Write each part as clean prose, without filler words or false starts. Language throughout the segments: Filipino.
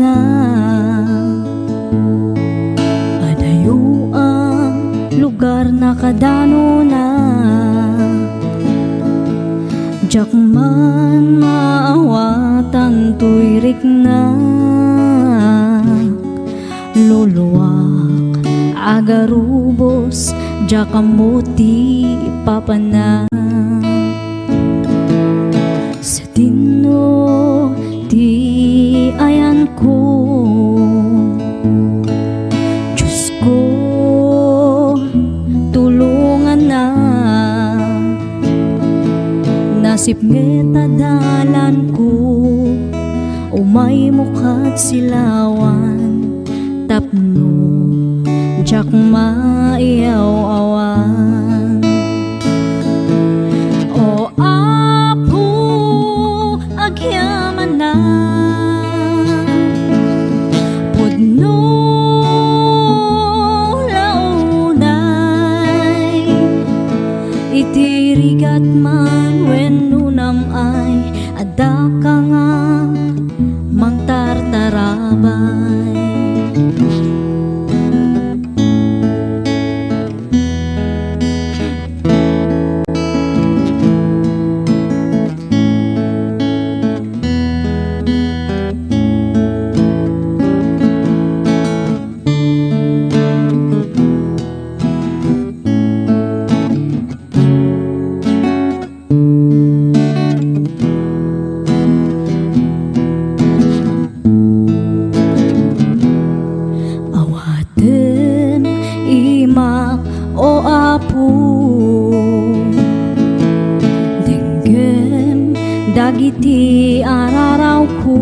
sa adayo ang lugar na kadano na jak man maawatan tuirik na luluwak agarubos jak kamuti papana sa tino ti ayan ko Diyos ko tulungan na nasip ngeta dalan ko umay mukat silawan tapno jak maiyaw-awan o apo agyaman na pudno launay itirigat man wenno namay adaka nga mangtartarabay o apo denggem dagiti araraw ko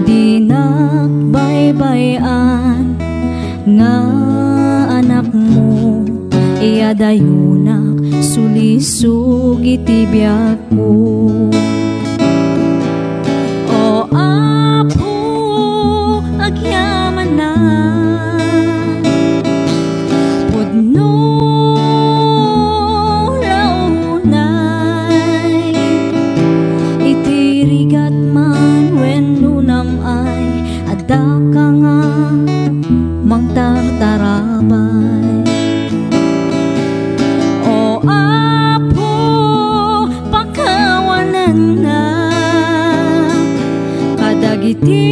dinak baybayan nga anak mo iadayunak sulisog iti biyak ko o apo agyaman na adaka nga mangtartarabay o apo pakawanan na kadagiti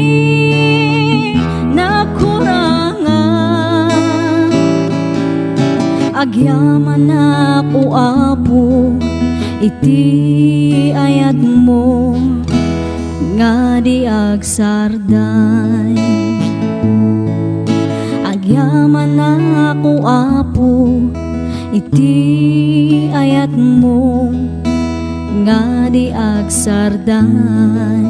nakurangan agyaman na ko apo iti ayat mo nga di agsarday agyaman na ako apo iti ayat mo nga di agsarday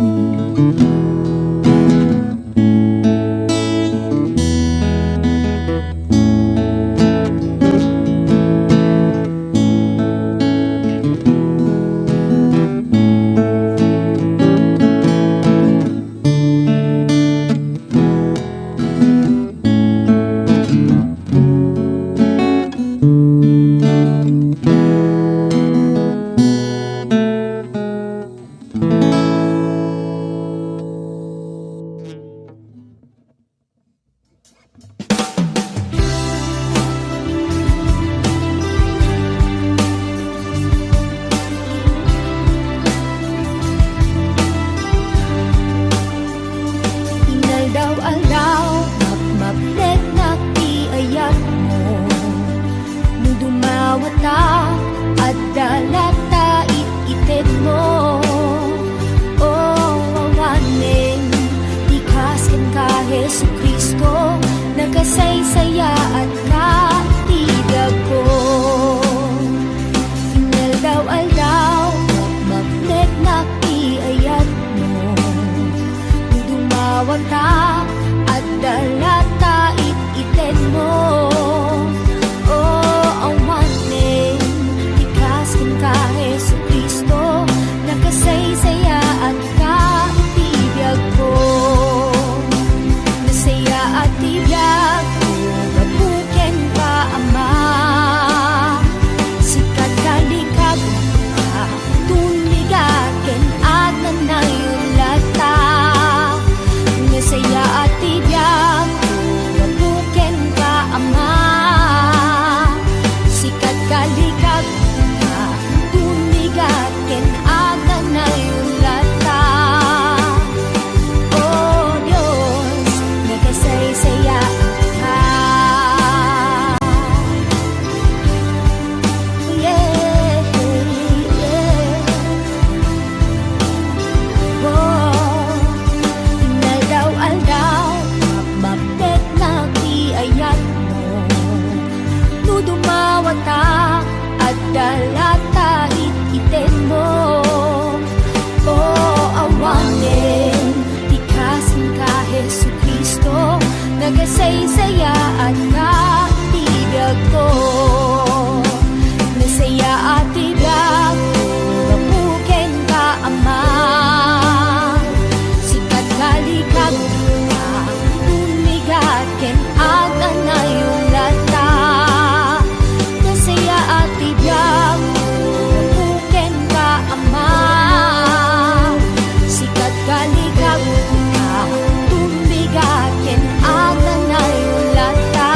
lalatahit iten mo. O awanin, tikasin ka Jesucristo, nagasaysayaan ka tibiyag ko. Nasaya at tibiyag, mapuken ka Ama. Sikat kalikag ka, tumigat ken atan na yung lata. Nasaya at tibiyag, mapuken ka Ama. Sikat kalikag ka, tumigat ken atan na yung lata.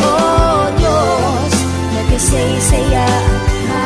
Oh Diyos, nagkasaysaya ka.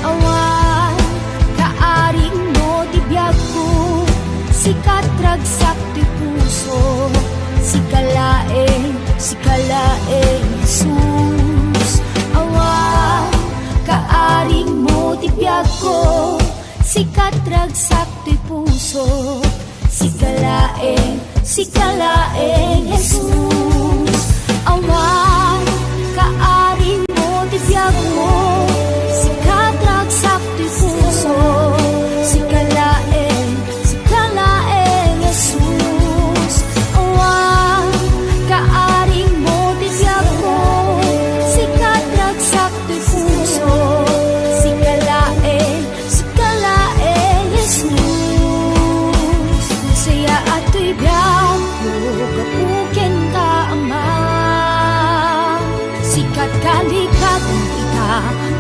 Awan, kaaring mo tibiyag ko, sikat ragsak ti puso, sikalaeng Jesus. Awan, kaaring mo tibiyag ko, sikat ragsak ti puso, sikalaeng Jesus. Awan, kaaring mo tibiyag mo, sikat ragsak ti puso, sikalaeng Jesus. Awan, kaaring mo tibiyag mo, sikat ragsak ti puso, sikalaeng Jesus. Nasaya at tibiyag mo, kapuken ka Ama. Sikat kalikag ika,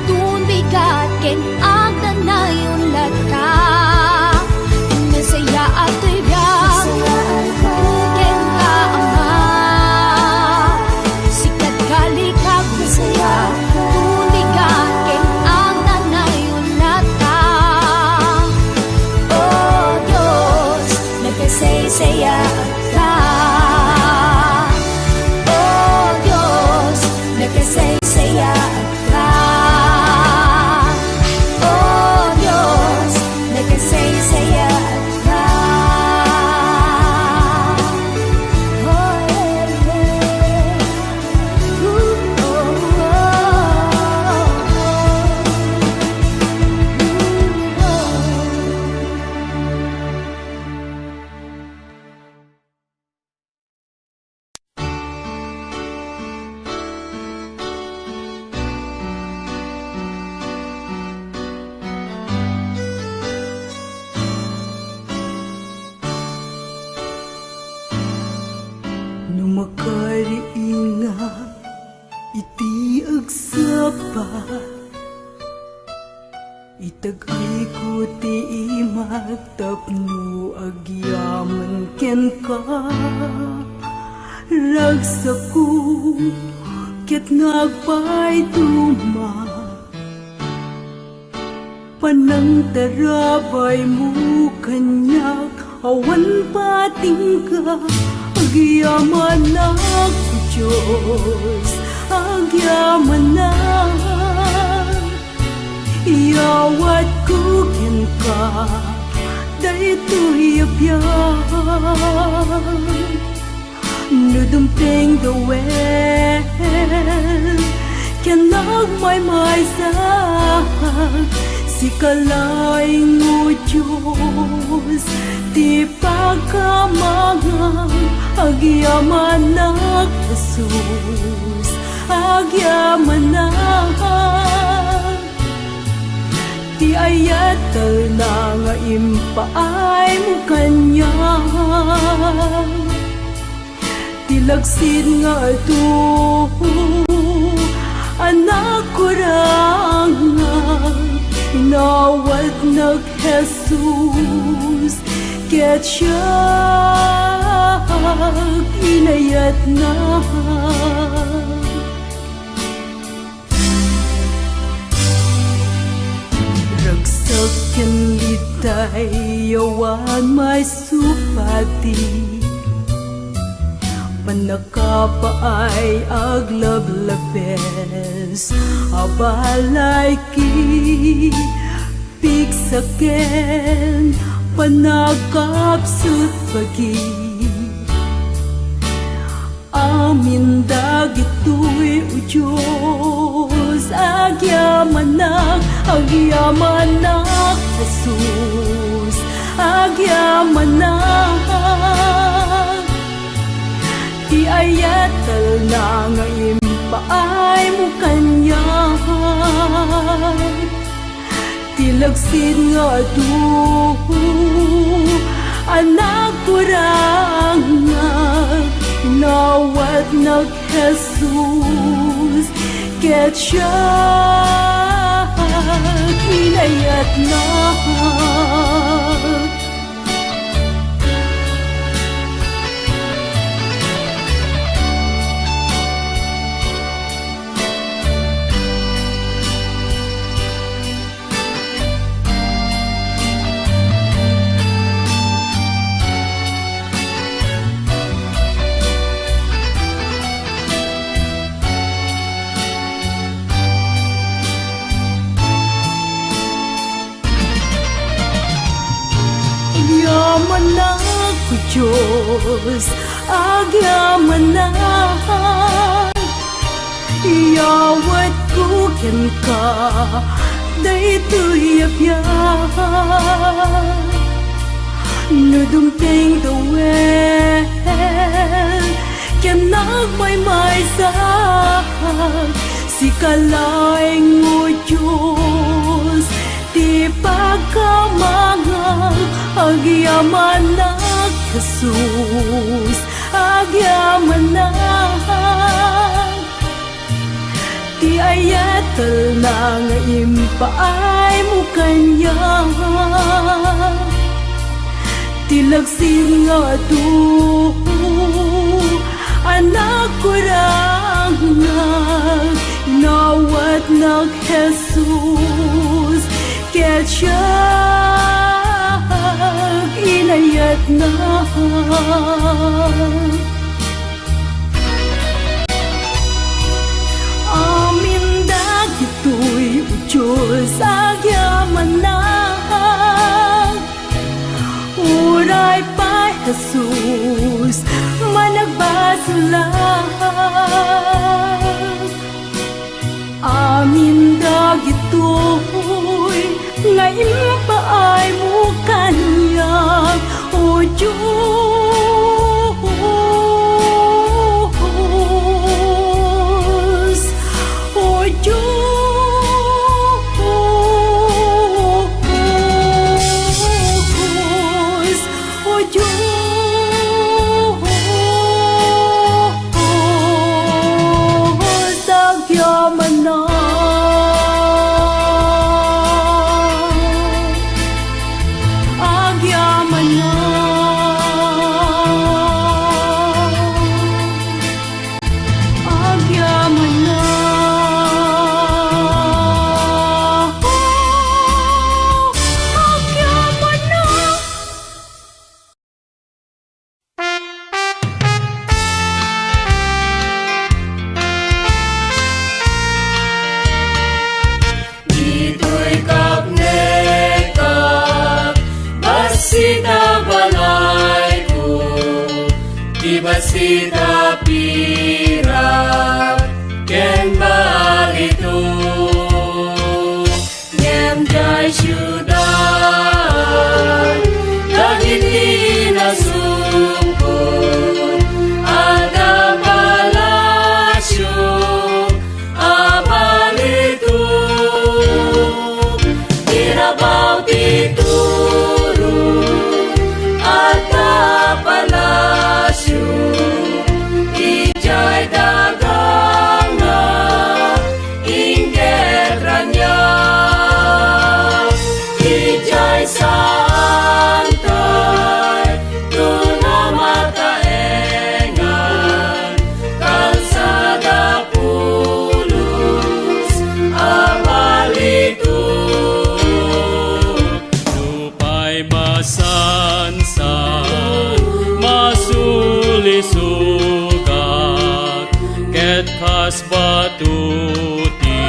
tunbigat ken agdan na yung lata. Nasaya at tibiyag, kapuken ka Ama. Sikat kalikag ika, tunbigat ken agdan na yung lata. Oh Diyos, nagkasaysaya ka. Oh Diyos, nagkasaysaya ka. Oh Diyos, nagkasaysaya ka. Oh, Numakariinga iti agsapa, itagay ko ti magtapno agyaman ken ka. Ragsaku ket ngagpay tuma, panang tarabay mo kanyak awan pating ka. Agyaman ako Diyos, agyaman na. Iyawat ko ken ka, daytoy abyan. Nudumping the well, ken nagmaymay sa sikalaing mo Diyos, ti pagkamangang agyaman na Jesus, agyaman na. Ti ayatal na nga impaay mo kanya, ti lagsid nga ito anak ko rangang inawat nag Jesus, ket siya inayat na. Ragsak yawan may supati Panakapaay aglablabes Abalay ki Pigsaken Panagkapsut pagi Amin dagito'y o Diyos Agyamanak Jesus Agyamanak Ti ayatal na nga impaay mo kanyan Tilagsin nga adu Anak kurang Nawat nag Jesus Ket siya Kinayat na Agyamanak ko Diyos, agyamanak Iyawat ko ken ka, daytoy apyan Nudumting dawel, ken nagmaymay sa Sikalaing mo Diyos, di pagkamangag Agyamanak Jesus, agyamanak Ti ayatal na nga impaay mo kanya Tilagsin nga adu Anak kurang Nawat nag Jesus Ket siya inayat na Amin dagito'y o Diyos agyamanak Uray pa Jesus managbasulang Amin dagito'y nga impaay mo kanya o Diyos o Diyos o Diyos agyamanak Basita pira ken balito Ngem jai syudan dagiti nasungkot ada palasyo abalito Irabaw tituro at palasyo Ijay dagang na inggetranya tuti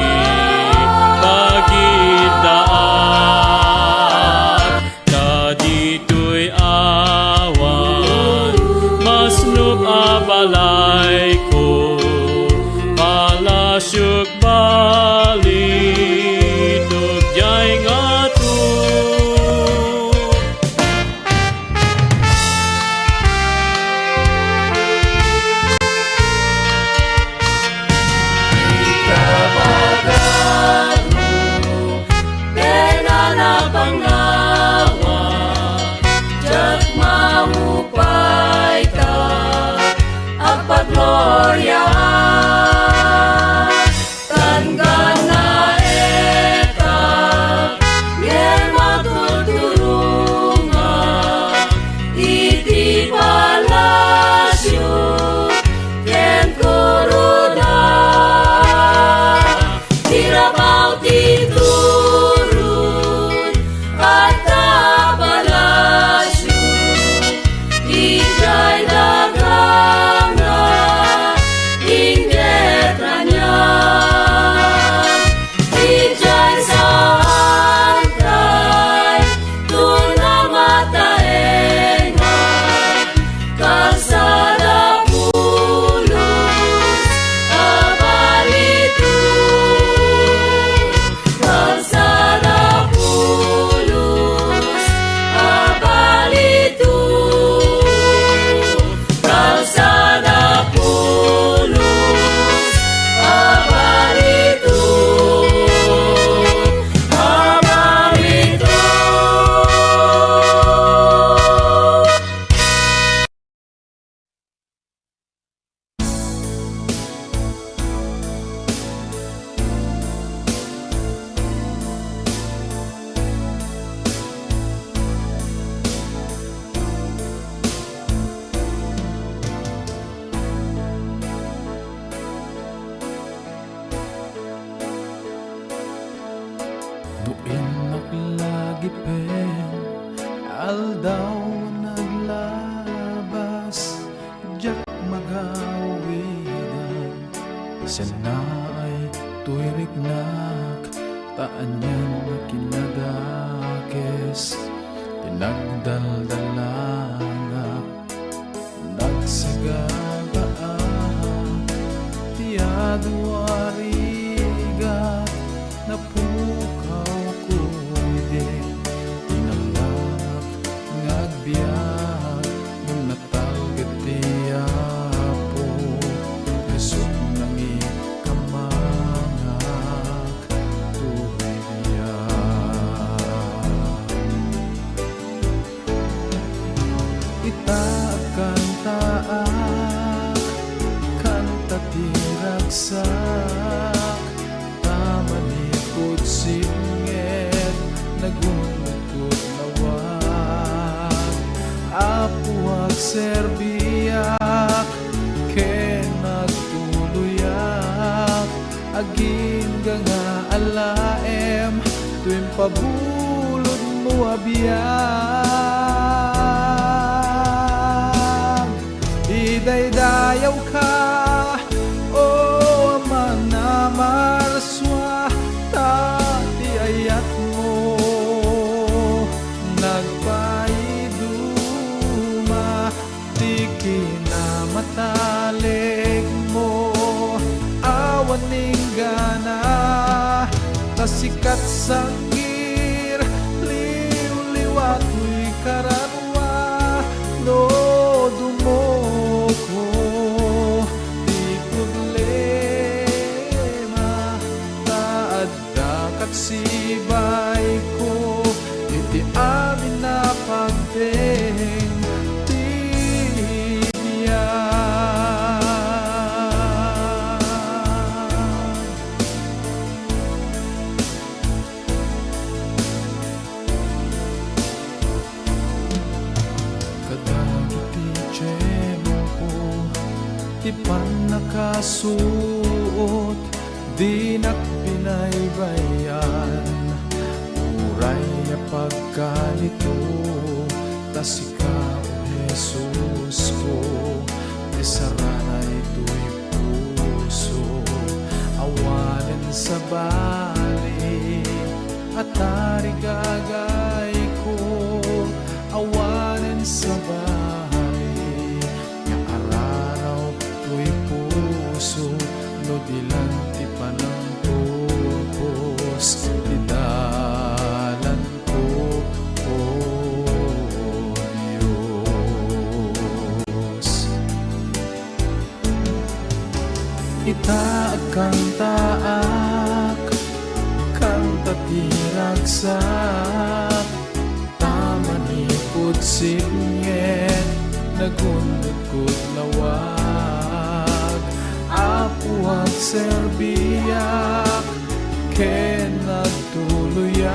pagidaan dadito'y awan masnub abalay ko palasyok bali tugjay nga to Gloria tanggan na eta yen matutulungan iti palasyo yen corona tirabaw ti turun at palasyo ijay dagang aldaw naglabas jak magawidan sana ay tuiriknak taan yan makinadakes tinagdaldalangak nagsagagaan tiyaduarigat napukaw kuidin tinalak ngagbiag nung natalgit tiyapo resok nangi kamangak tuwibiyag itakan taak kanta tiragsak tamanikot singit nagungkot lawag apuag serbiyak ken nagtuluyak aging nga alaem tuwing pabulod mo abiyag idaydayaw ka o manamarswa tati ayat mo nagpaiduma di kinamatalik mo awaning gana tasikat sangir liw-liwat mo'y karanwa no dumoko di problema taad dakat sibay ko iti amin na pagdeng ti pan nakasuot di nakpinaybayan uray na pagkalito tasika o Jesus ko ti sarana ito'y puso sa bali at tarigagay ko awanen sa bali nga araraw to'y puso no dilanti pa ng tupos didalan ko o Diyos. Itaag kang taak kanta tiragsak tamanipod singit nagundod lawag apuag serbiyak ken nagtuluyak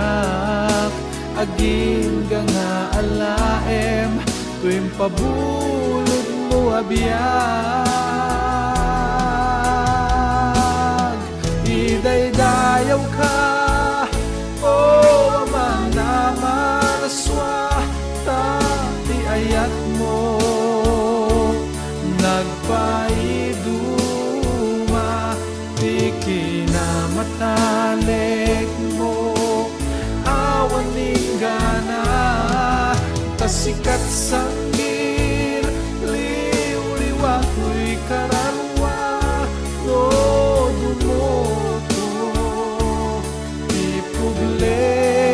aging nga alaem tuwing pabulod mo abiyag idaydayaw ka o amang namaraswa tati ayat mo nagpaiduma di kinamatalik mo awan gana tasikat sanggir liw-liwat mo'y kararwa no dumoto di problema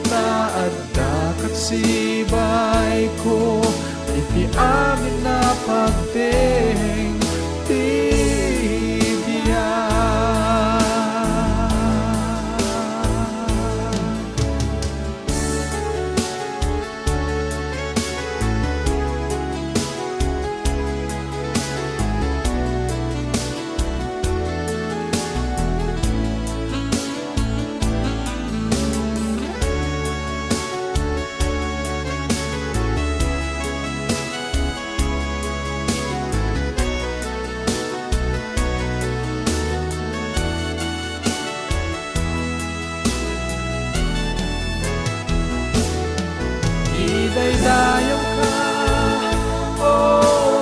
taadda sibay ko iti amin na pagteng idaydayaw ka o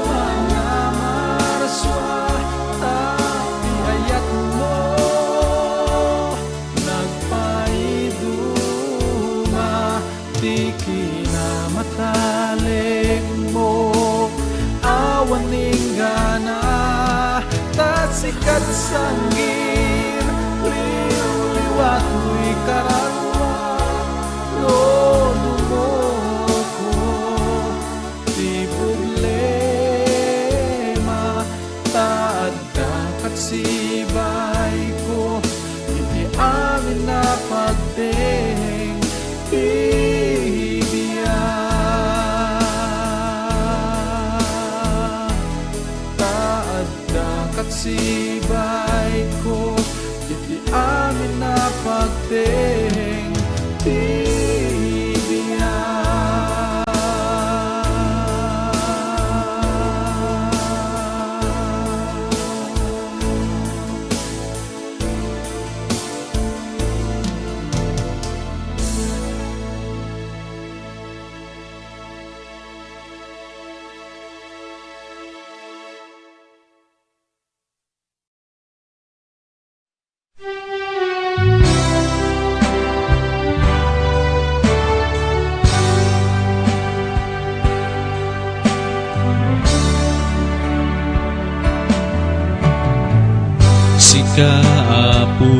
mga maraswa tapi ayat mo nagpaiduma di kinamatalik mo awan gana tasikat sanggir liw-liwat mo'y kararwa no sibay ko hindi amin na pagteng bibiyag taadda sibay ko hindi amin na pagteng Kaapo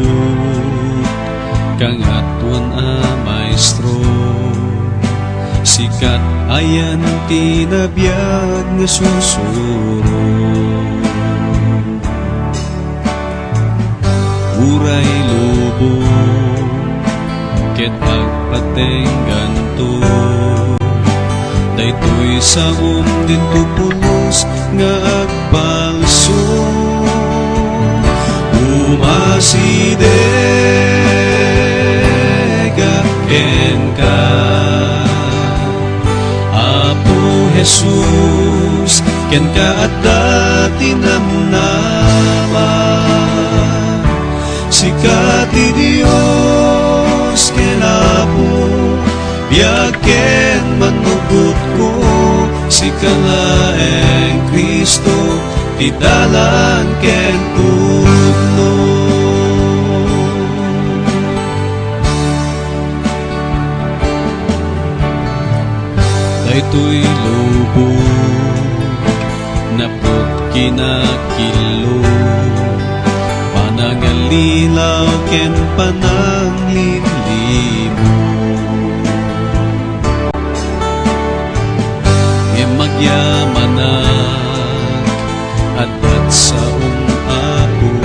kang atuan a maestro sikat ayan tinabiyag nga susuro uray lobo ket agpateng ganto daytoy sa din tupulos nga agbalso umasidega ken ka Apo Jesus ken ka at dati namnama sikati Dios ken Apo biag ken manugot ko sikalaeng Kristo ti dalan ken tudno daytoy lubong napot kinakilo panangalilaw ken pananglilimo magyamanak at sa apo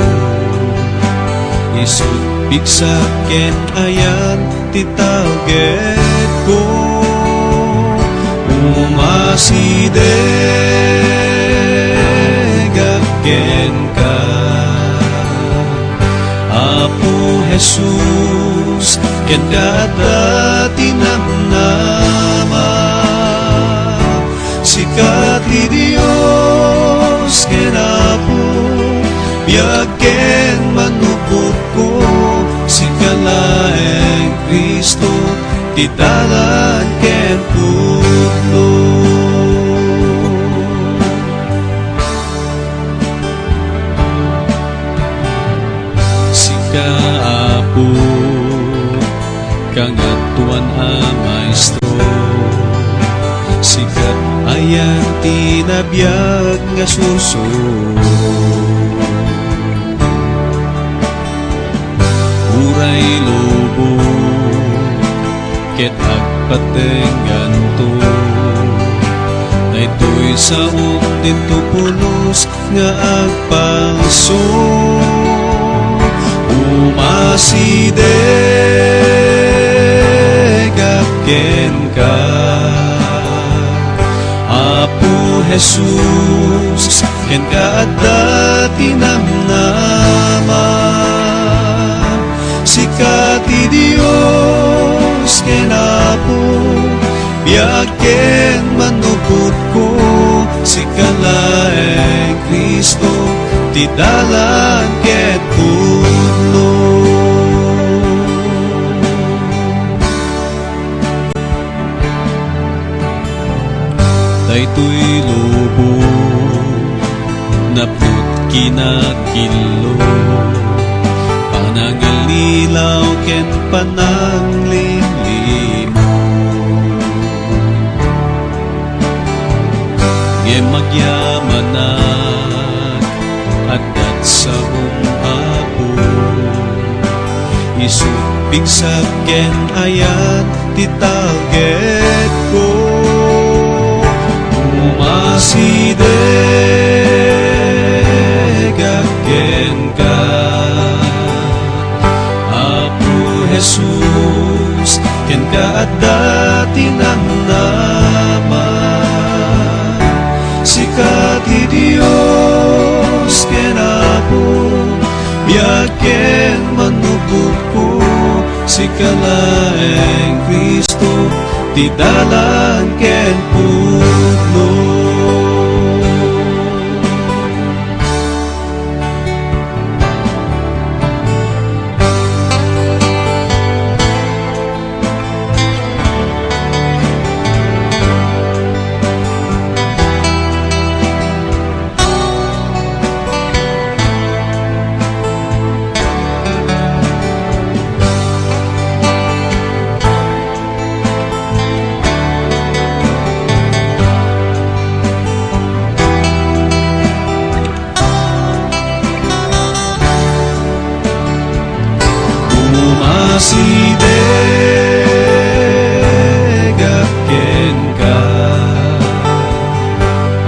isut bigsak ken ayan titawget ko umasideg ken ka Apo Jesus ken kada tinamnama sikat ni Dios ken Apo biag ken manupot ko sikalaeng Kristo titalan ken putlo sika Apo kangatuan a maestro sikat ayan tinabiyag nga suso uray lobo ket agpatengan to daytoy saok dinto pulos nga agpangso umasideg ken ka Apo Jesus ken kada tinamnama sikat ti Dios ken Apo biag ken manupot ko sikalaeng Kristo ti dalan ket putlo daytoy lobo napot kinakilo panangalilaw ken pananglilimo ngem magyamanak adat sa apo isut bigsak ken ayan titawget ko umasideg ken ka Apo Jesus ken kada tinamnama sikat ti Dios ken Apo biag ken manupot ko sikalaeng Kristo ti dalan ken putlo umasideg ken ka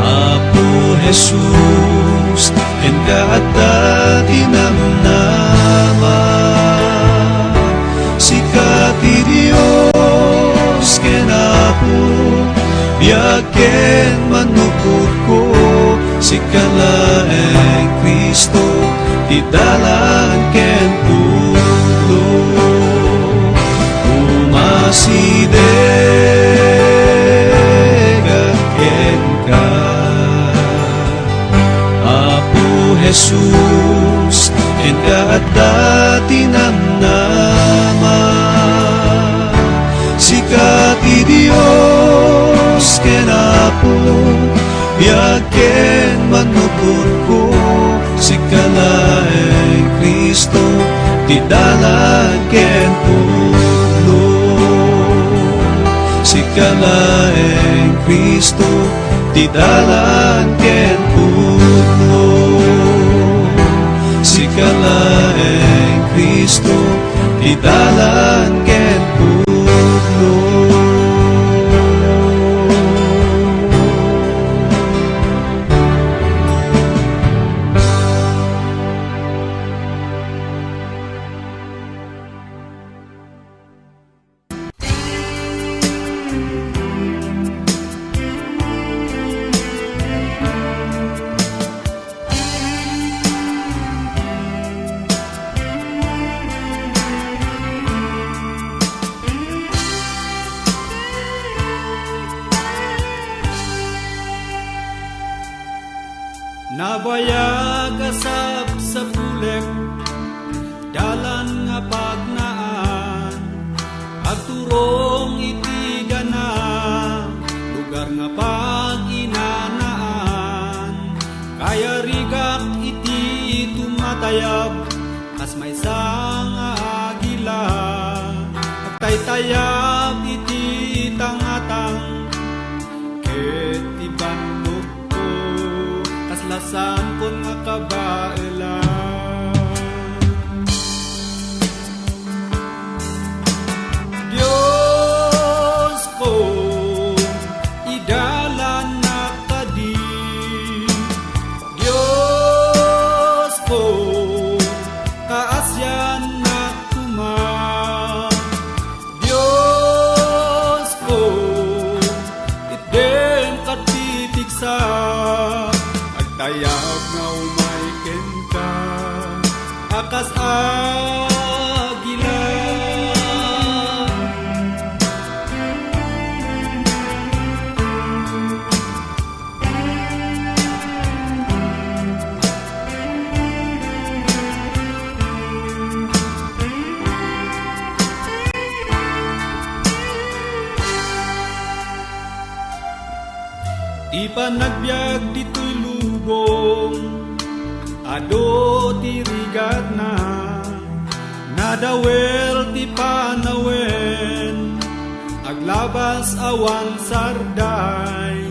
Apo Jesus ken kada tinamnama sikat ti Dios ken Apo biag ken manupot ko sikalaeng Kristo ti dalan ken putlo umasideg ken ka Apo Jesus ken kada tinamnama sikat ti Dios ken Apo biag ken manupot ko sikalaeng Kristo ti dalan ken putlo sikalaeng ti dalan ken pudno. Sikalaeng Kristo, ti dalan ken pudno. Nabayag asap sa pulek, dalan nga pagnaan, agturong iti gana, lugar nga paginanaan. Kaya rigak iti tumatayab, as may nga agila, agtaytayab iti tangatang, ket ibandog ko, kaslasan pon nga kabaelan. Diyos ko, idalan na kadi. Diyos ko, kaasyan na kuma. Diyos ko, iten katitiksa, agtayag na umayken ka, akas agila. Di pa nagbiag dito'y lubong, ado tirigat na, nadawel ti panawen, aglabas awan sarday,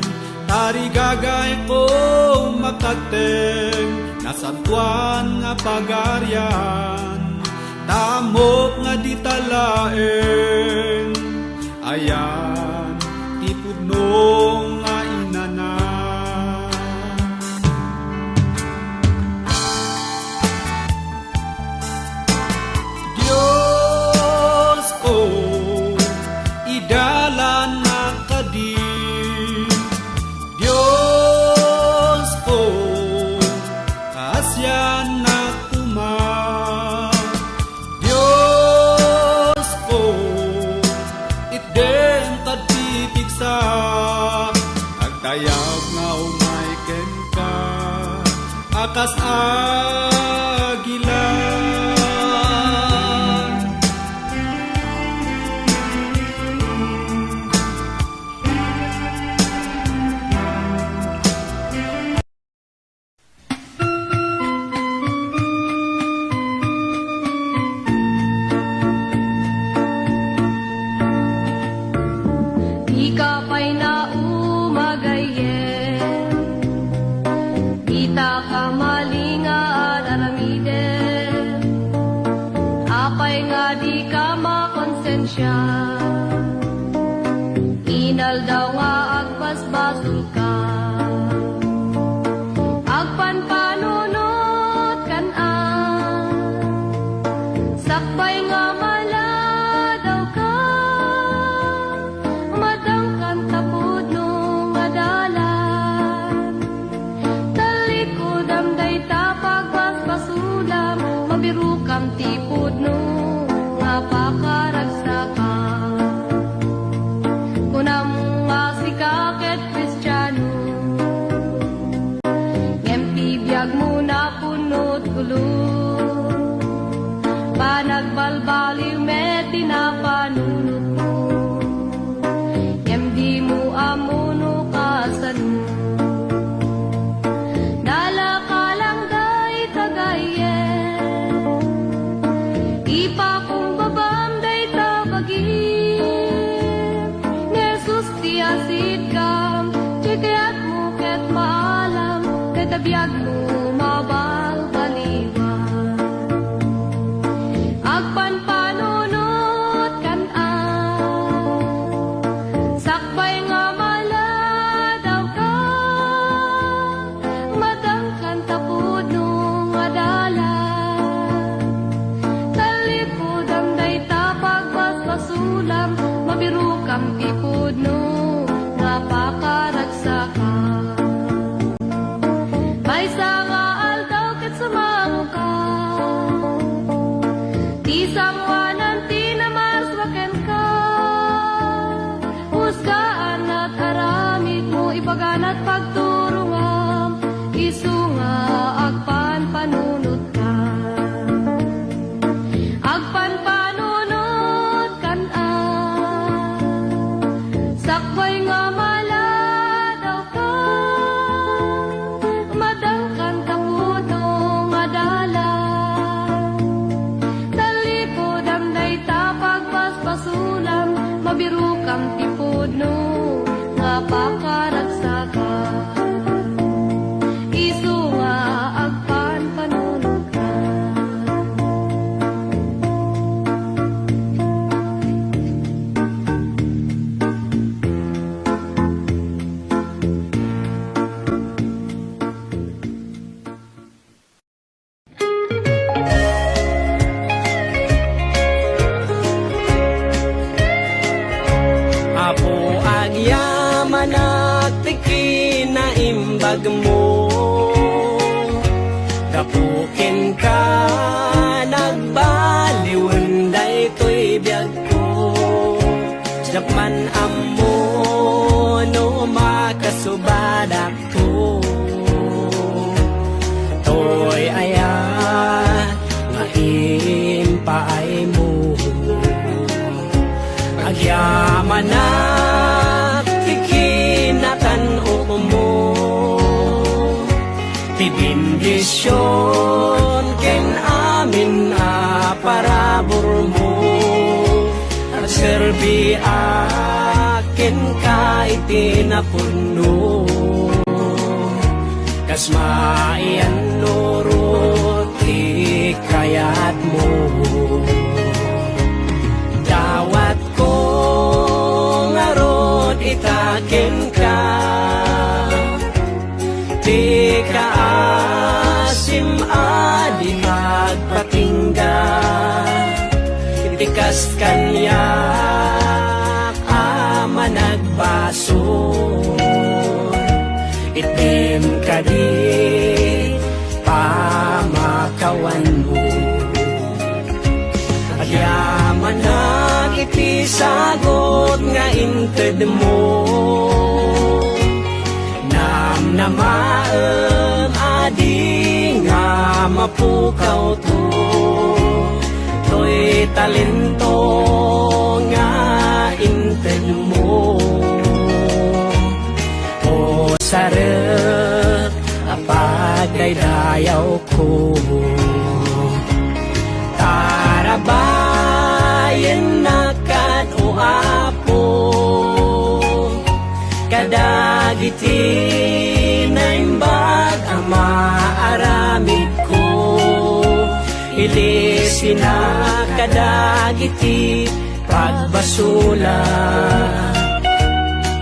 tarigagay ko makateng, nasantuan nga pagaryan, tamok nga ditalaeng, ayan, tipudnong nga inana. Diyos ko, idalan na kadi. Diyos ko, kaasyan na kuma. Diyos ko, itden katipiksa, agtayag nga umayken ka, akas agila. Di ka pa'y naumagayen, di ta ka malingan aramiden, apay nga di ka makonsensya, inal daw nga agbasbasol ka, agpanpanunot kan-an, sakbay nga mala daw ka, madangkan tapod nung adalan, talikod amday tapag basbasulam, mabiru kam tipod nung nga pakaragsakan. Kunam nga si kaket Kristiyano, ngem biyag mo na punot gulo, panagbalbaliw met tinapanunot mo, ngem di mo amuno kasano. Dala ka lang day tagayen, ipa kong babam day tabagin, Jesus ti asid kam, chikayat mo biyag mo mabalbaliwan. Agpan panunot kan-an, sakbay nga maladaw ka, madangkan tapod no nga dala. Talipod ang dayta pagpaspasulam, mabiru kang tipod no nga pakaragsakan. Baysa nga aldaw ket sumamo ka, ti sangwanan ti namaswaken ka. Husgaan at aramid mo ipaganat pagturungam, isu nga agpan panunot ka. Agpan panunot kan-an, sakbay nga maladaw ka, madangkan tapod no nga dala. Talipod ang dayta pagpaspasulam, mabiru kang tipod no nga pakaragsakan. Isu nga agpan panunot ka. Apo agyaman at tiki na imbag mo, kapukin ka nagbaliwan daytoy biyag ko. Japan amo no makasubadak ko, toy aya nga impaay mo. Agyaman na kikinatan mo, tibindisyon ken amin parabor mo. Serbi akin ka itinapuno, kas maian nurut ikayat mo. Dawat ko ngarod itaken ka, di ka asim adi agpatingga. Itikas kanyak ama nagbason, itim ka di pamakawan mo. Agyaman na iti sagot nga inted mo, namnamaem adi nga mapukaw to. To'y talento nga inted mo, o sarap apagdaydayaw ko. Tarabayan na kad o apo, kadagiti na imbag ang maaramid ko. Ilisin na kadagiti pagbasula,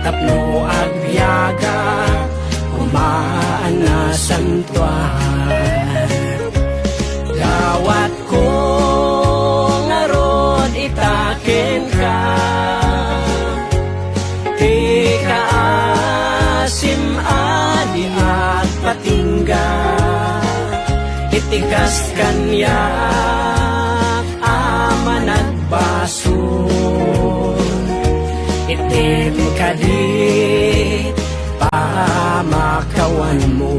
tapno agbiyaga kumaan na santuan. Gawat ko ngarod itaken ka, di ka asim adi at patingga. Itikas kanyak ama nagbason, itim ka di pamakawan mo.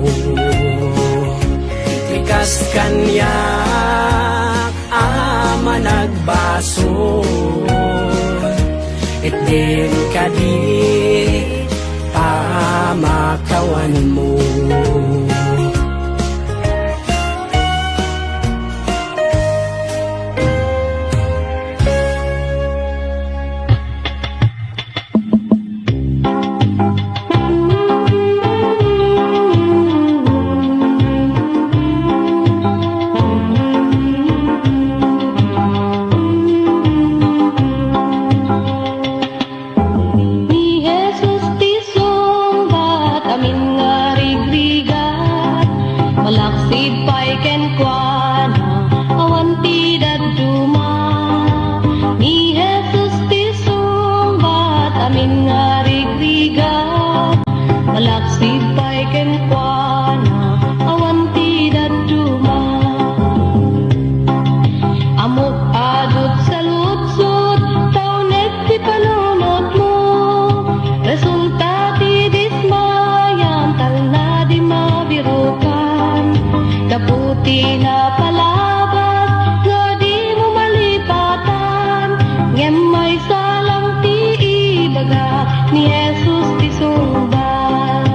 Itikas kanyak ama nagbason, itim ka di pamakawan mo. amin nga rigrigat, malaksig pa'y kenkwana, awan ti daduma. Amok adot sa lutsod, taunet ti panunot mo, resulta ti dismayan, tal na di mabirukan, kaputi na palabas, nga di mo malipatan, ngem may salang ti ibaga, ni Jesus ti sumbat.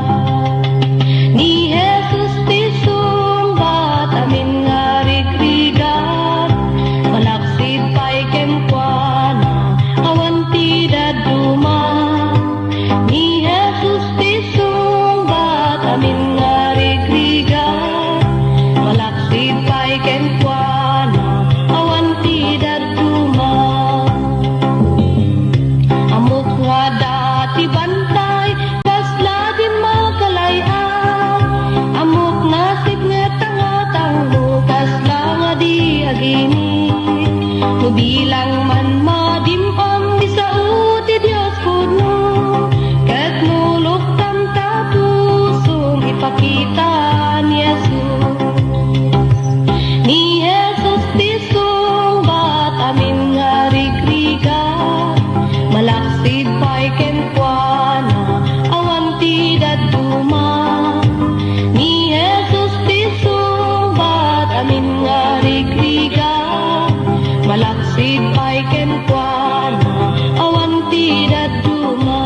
Ni Jesus ti sumbat, amin nga rigrigat, malaksid pa'y kenkwana, awan ti daduma. Ni Jesus ti sumbat, amin nga rigrigat, malaksid pa'y kenkwana, awan ti daduma. Amok nga dati bantay, kasla di makalayan, amok nasib nga tangatang mo, kasla nga di agini. Mubilang man madimam, di sa uti Diyos puno, kat mulok tam tapusong ipakita ni Jesus. Ni Jesus ti sumbat, amin nga rigrigat, malaksid pa'y kenkwana, awan ti daduma. Ni Jesus ti sumbat, amin nga rigrigat, malaksid pa'y kenkwana, awan ti daduma.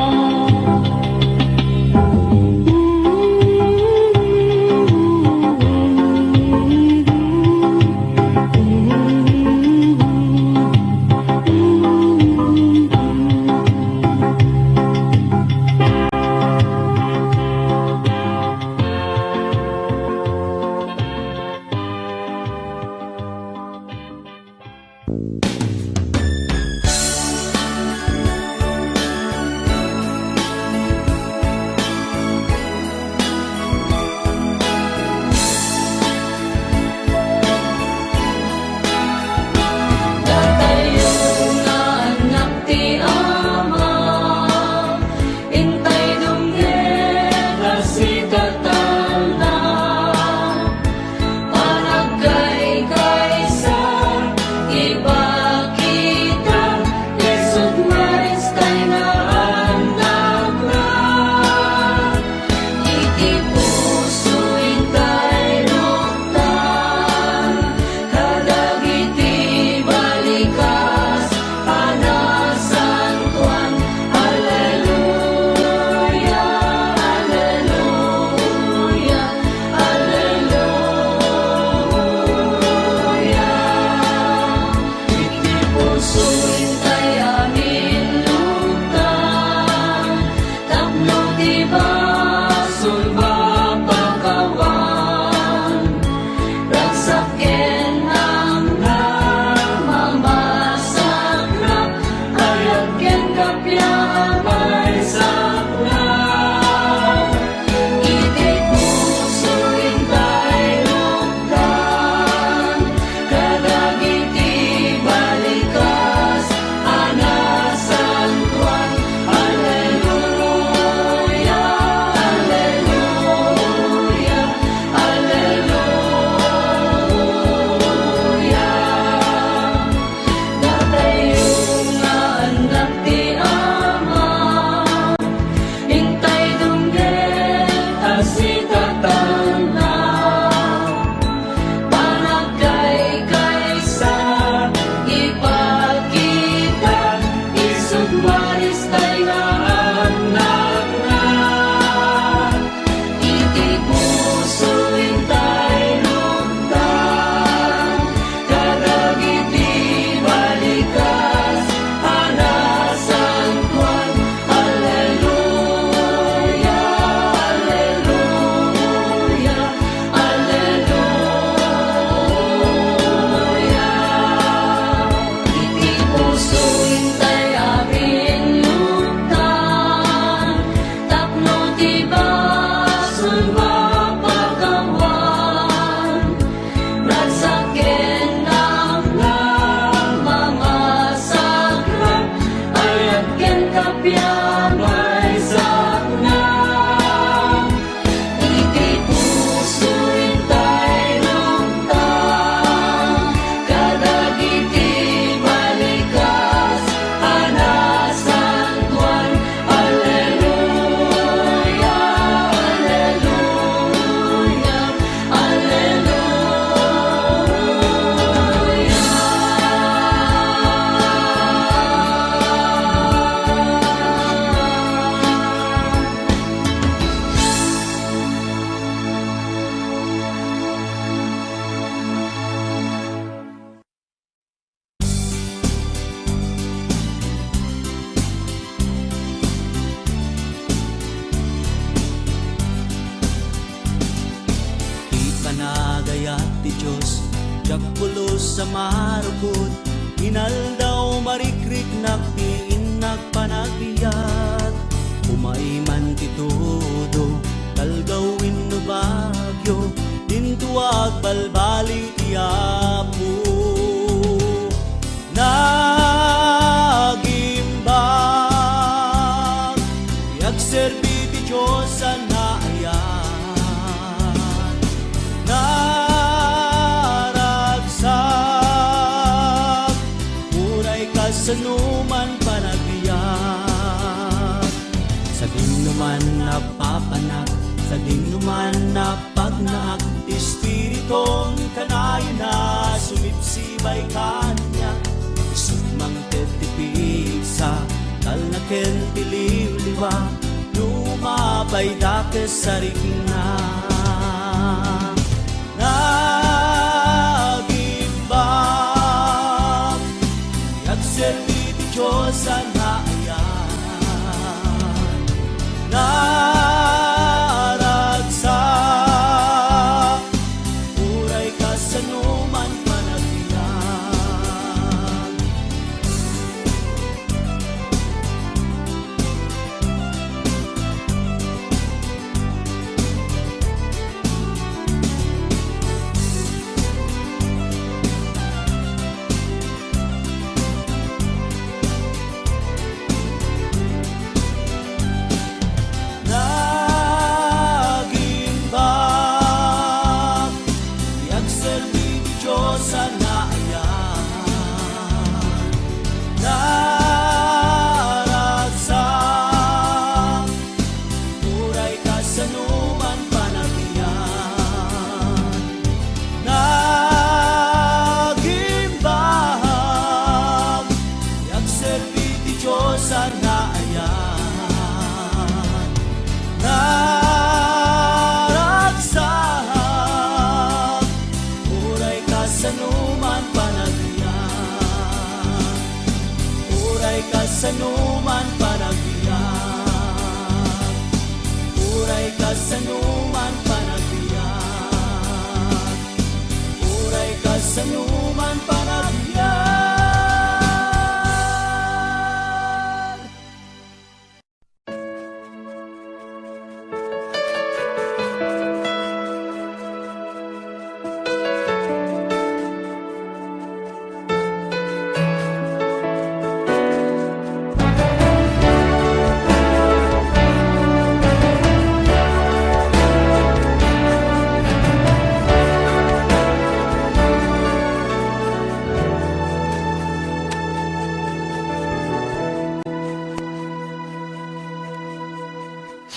tapyamay sana. Iti puso intay namtang, kadagiti balikas anasan tuan. Alleluia, alleluia, Ipanagayat ti Diyos, jakpulos sa marukod, inaldaw marikrik naktiin nagpanagbiat. Umay man ti todo, talgawin no bagyo, dintuag balbali ti Apo. Nagimbag, yagserbi ti Diyos sa naayan. Naragsak, uray kasanuman panagbiyak. Sa dinuman na papanak, sa dinuman na pagnaak, Espiritong kanayon na sumipsibay kanya. Sumang tetipig sa talnaken tiliw-liwa, lumabay dakes sa rigna. Nagimbang, yagserbi ti Diyos sa naayan. Naragsak, uray kasanuman panagbiyak. Nagimbang, yagserbi ti Diyos sa naayan. Naragsak, uray kasanuman panagbiyak. Nagimbang, yagserbi ti Diyos sa naayan. Naragsak, uray kasanuman panagbiyak. Uray kasanuman panagbiyak. Uray kasanuman panagbiyak. Uray kasanuman panagbiyak.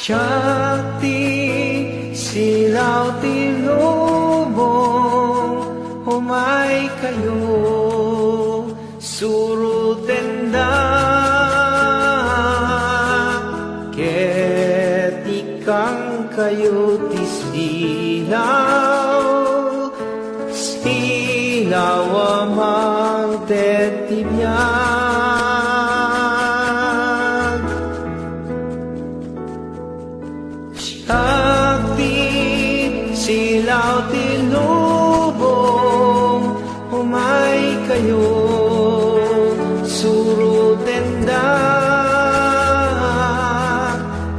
Shakti silaw ti lubong, humay kayo surutenda. Ket ikang kayo ti silaw, silaw amang tetibiyag. Shakti silaw ti lubong, humay kayo surutenda.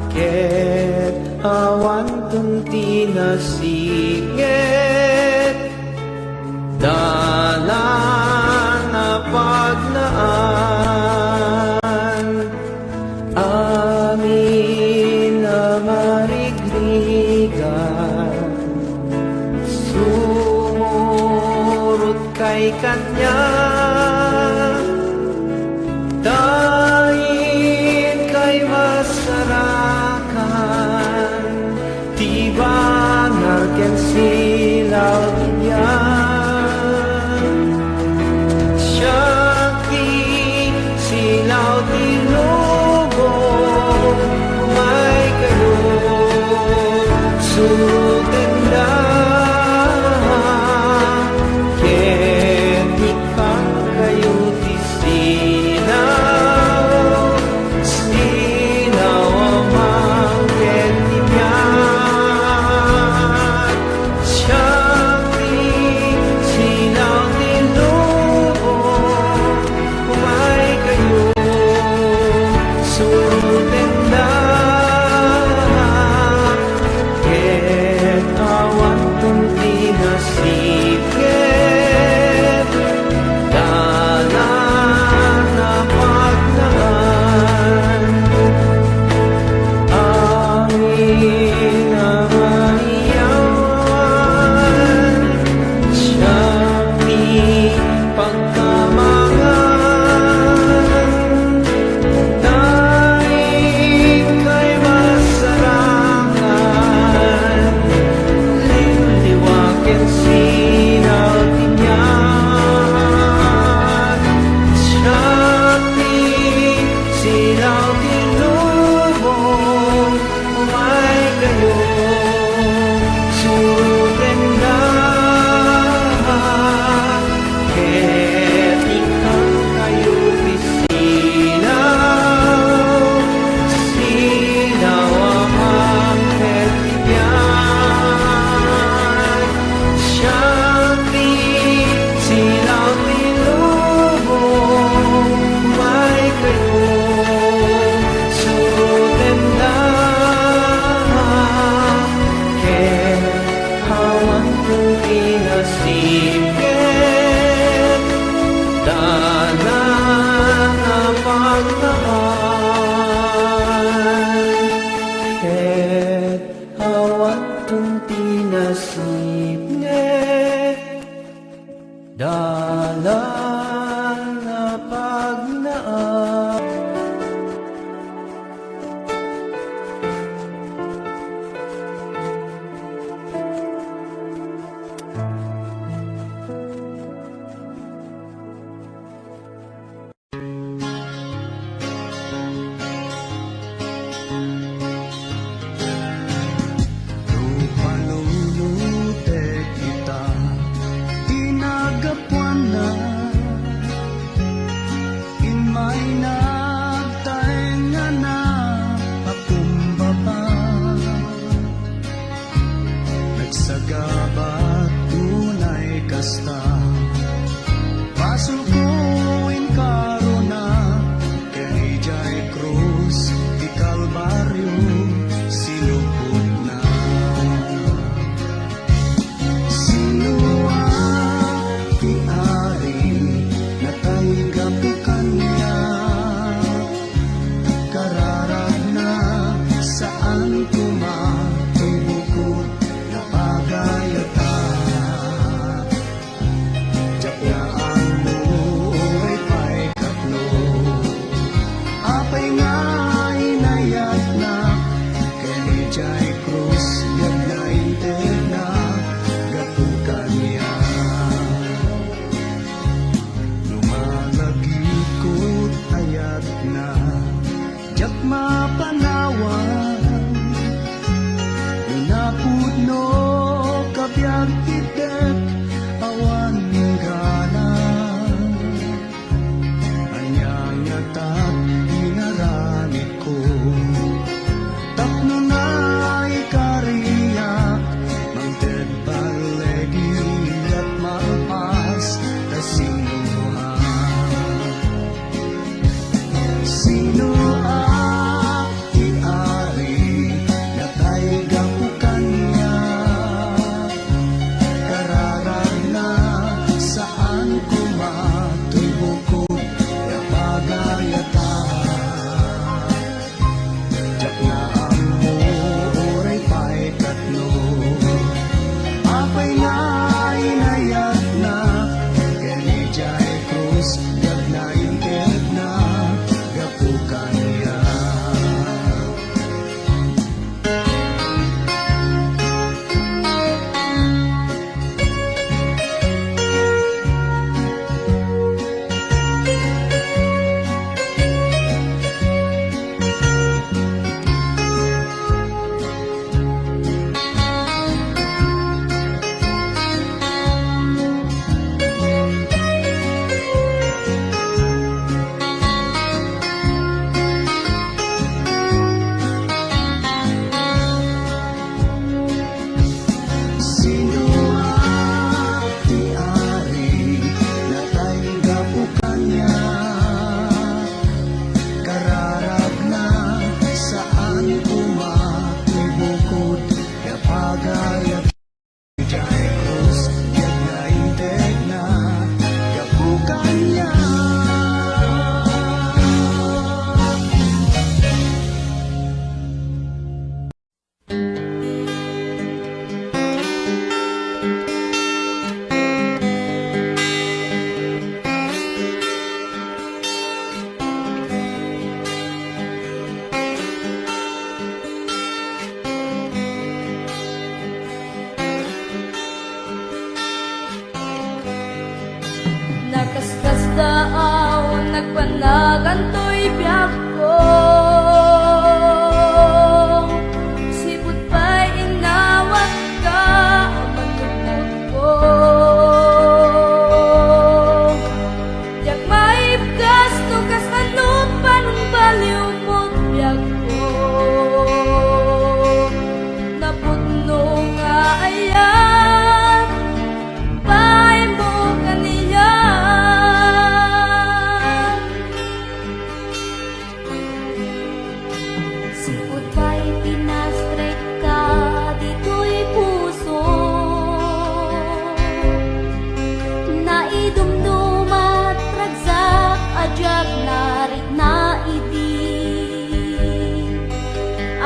Ket awan tunti na siget, dalan na pagnaan. silaw tinubong, umay kayo, surrender. Ket ikang kayo di silaw, silaw amang ket yan. Siyangti silaw tinubong, umay kayo, surrender. Ket hawan kong inasipit, dalang na pagtaan. Ket hawan kong tinasipit, dalang na pagnaan. Palulute kita, inagapuan na, imay nagtaenga na, pakumbaba. Nagsagabat tunay kasta, pasukuin karuna, kay Jai Cruz, di Kalbaryo, sinupot na. Sino ang tiari na tanggap kanya? Kararag na saan tumatibukod na pagayata. Tiyak na ang buhay pa'y katlo, apay nga inayat na, kay Jai Cruz United na gatukan niya. Lumalagikot ayat na, tiyak mapanawan, lunapudno kabiyag itek awan ganan. Anyang yatat inaranit ko, tapno na ikariya, mangted palegi at malpas kasinuhan. Sino ang tiari na tayo gapukan niya?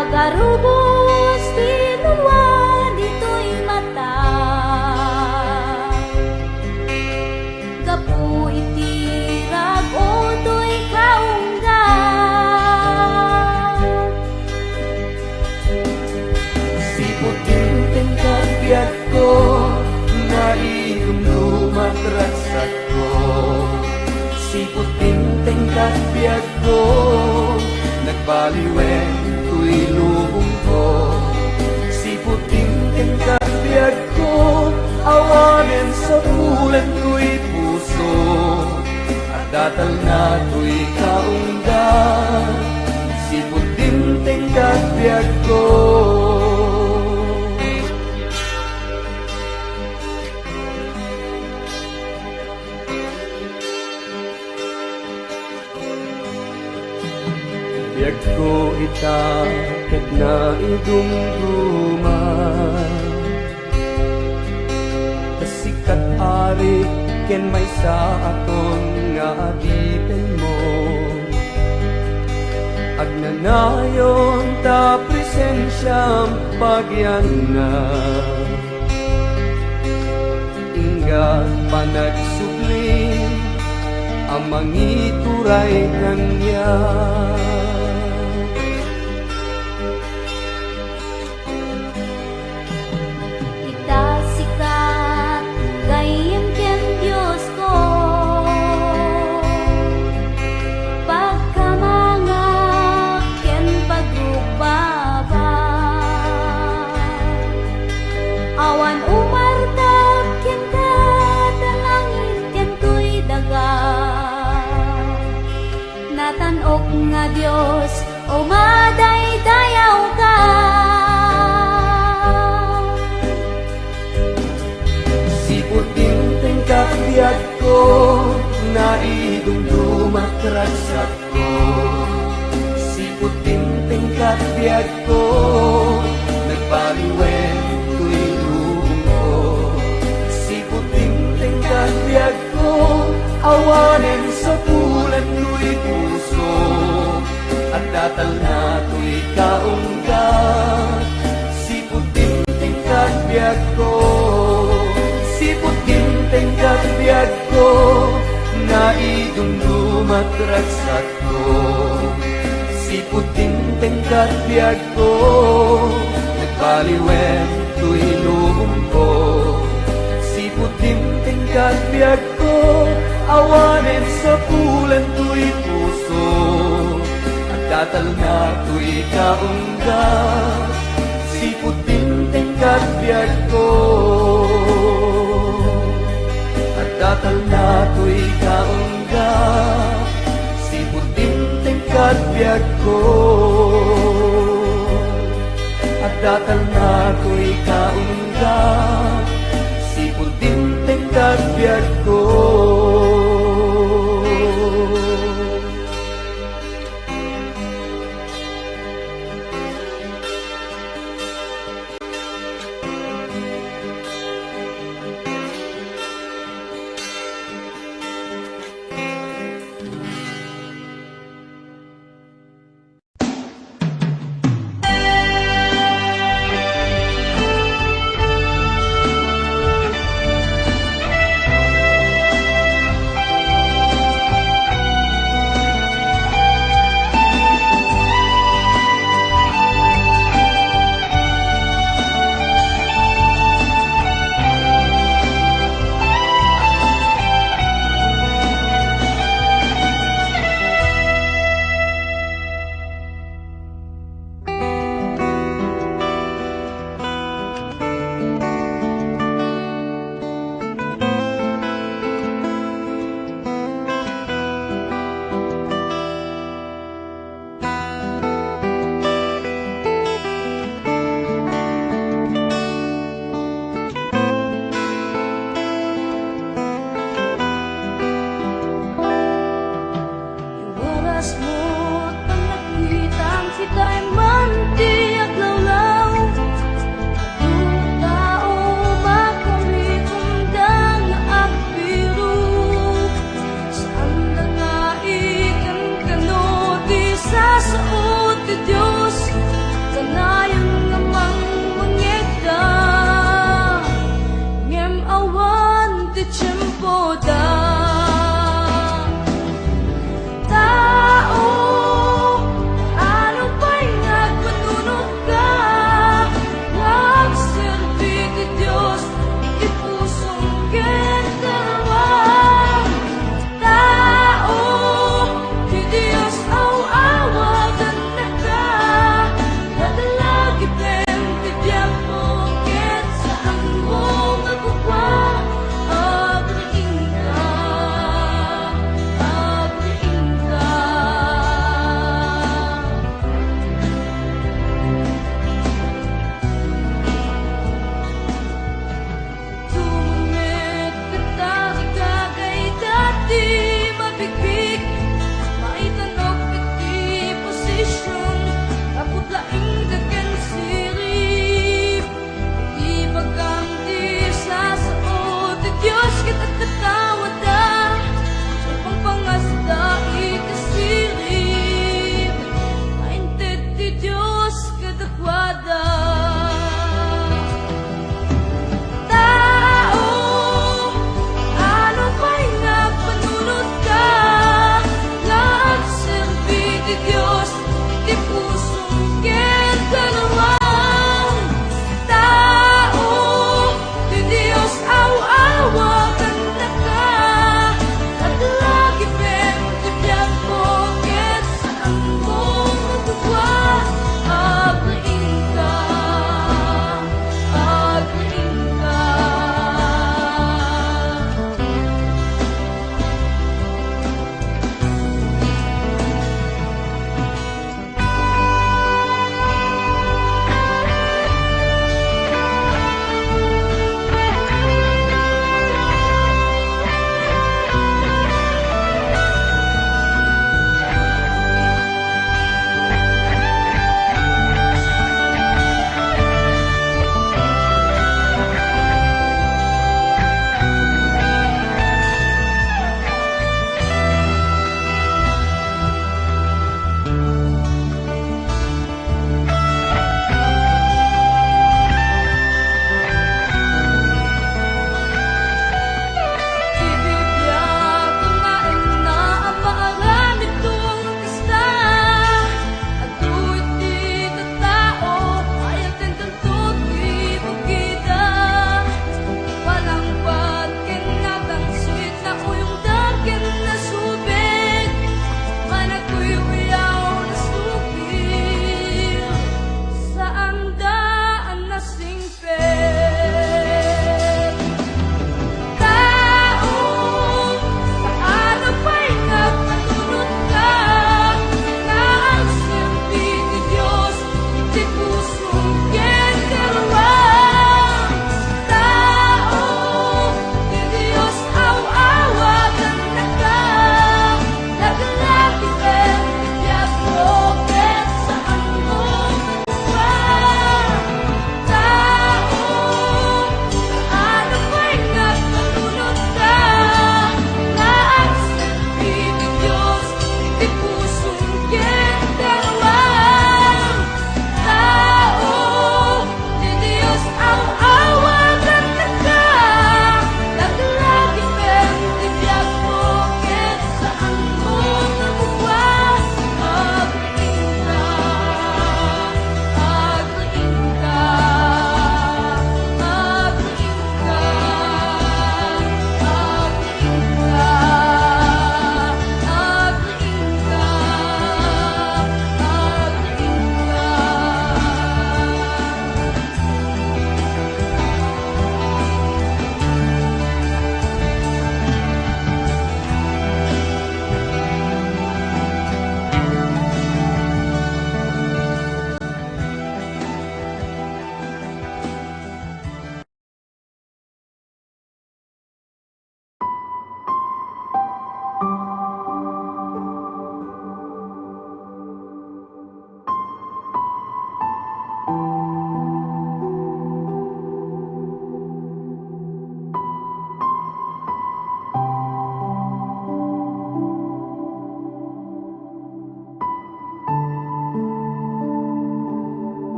agarubos tinulwa dito'y mata. Gapu itirag o to'y kaunggan. Siputin tingkapyat ko, nailumlumat raksat ko. Siputin tingkapyat ko, nagbaliwen ko'y lubong ko. Siputin tingkapyat ko, awanin sa bulan ko'y puso. At datal na ko'y kaunggan, siputin tingkapyat ko. Biag ko itakit na idumduman, kasikat ari ken may sa aton nga adipen mo. Agnanayon ta presensyam pagyan na, ingga panagsubli amang ituray kanya. Itasikat gayem ken Diyos ko, pagkamangak ken pagrubaba. Awan umartap ken katalangin ken tuy daga. Natanok nga Diyos o madaydayaw ka. Siputin tingkapyat ko, naidumdumat raksat ko. Siputin tingkapyat ko, nagbaliwen ko'y lubong ko. Siputin tingkapyat ko, awanin sa bulan ko'y puso. At datal na ko'y kaunggan, siputin tingkapyat ko. Siputin tingkapyat ko, naidumdumat raksat ko. Siputin tingkapyat ko, nagbaliwen ko'y lubong ko. Siputin tingkapyat ko, awanin sa bulan ko'y puso. At datal na ko'y kaunggan, siputin tingkapyat ko. At datal na ko'y kaunggan, siputin tingkapyat ko. At datal na ko'y kaunggan, siputin tingkapyat ko. serbisyo